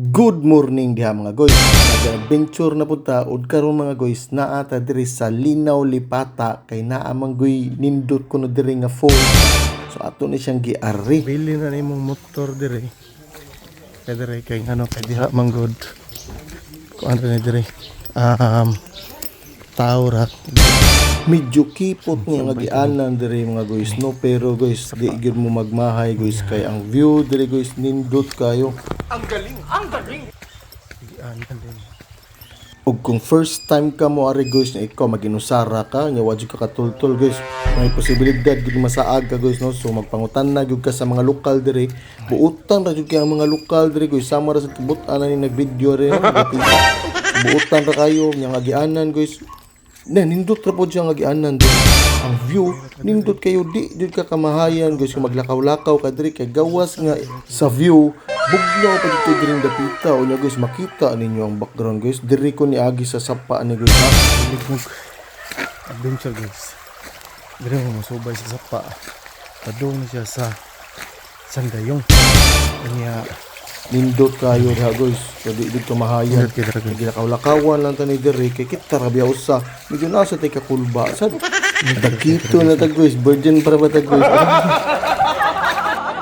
Good morning diha mga guys. Nag-adventure na punta ud karon mga guys naa ta diri sa Linaw Lipata kay naa man guy nindot kuno diri nga fall. So ato ni siyang giari. Bili na nimong motor diri. Kay diri kay ano kay diha man good. Ko ano ni diri. Taurat. Medyo kipot nga gianan diri mga guys no, pero guys di gyud mo magmahay guys kay ang view diri guys nindot kayo. Ang galing. Gianan din. Og kung first time ka mo ari guys na ikaw maginusara ka nya wa jud ka katultol guys, may posibilidad gid masaag ka guys no. So magpangutan na gyud ka sa mga lokal diri. Buutan ra jud kay ang mga lokal diri guys, sama ra sa kibut-an ni nagvideo rin. Buutan ra kayo nya nga gianan guys. Nindot ra po siya nga gianan din. Ang view nindot kayo di ka kamahayan guys kung maglakaw-lakaw ka diri kay gawas nga sa view bugnaw pa dito diri dapita o nya guys makita ninyo ang background guys diri ko niagi sa sapa ni guys adventure guys diri mo masubay sa sapa padung siya sa sandayong kanya nindot kayo diha guys so di dito mahayan gilakaw-lakawan lang tani diri kay kita ra biya usa medyo nasa tay ka kulba sad nagkito na tag guys virgin para ba tag guys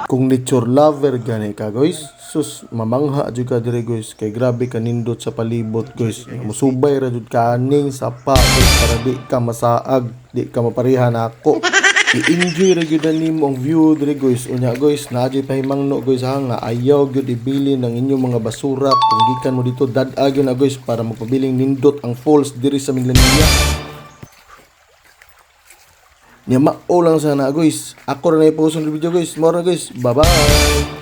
kung nature lover gani ka guys sus mamangha jud ka diri guys kay grabe ka nindot sa palibot guys musubay ra jud kaning sapa guys para di ka masaag di ka maparihan ako i-enjoy ra gyud nimo ang view diri guys unya guys naa jud pahimangno guys ha nga ayaw gyud ibili ng inyong mga basura kung gikan mo dito dad-ag na guys para magpabiling nindot ang falls diri sa Minglanilla. Nya mao lang sana guys. Ako ra na i-post ang video guys. Mora guys. Bye bye.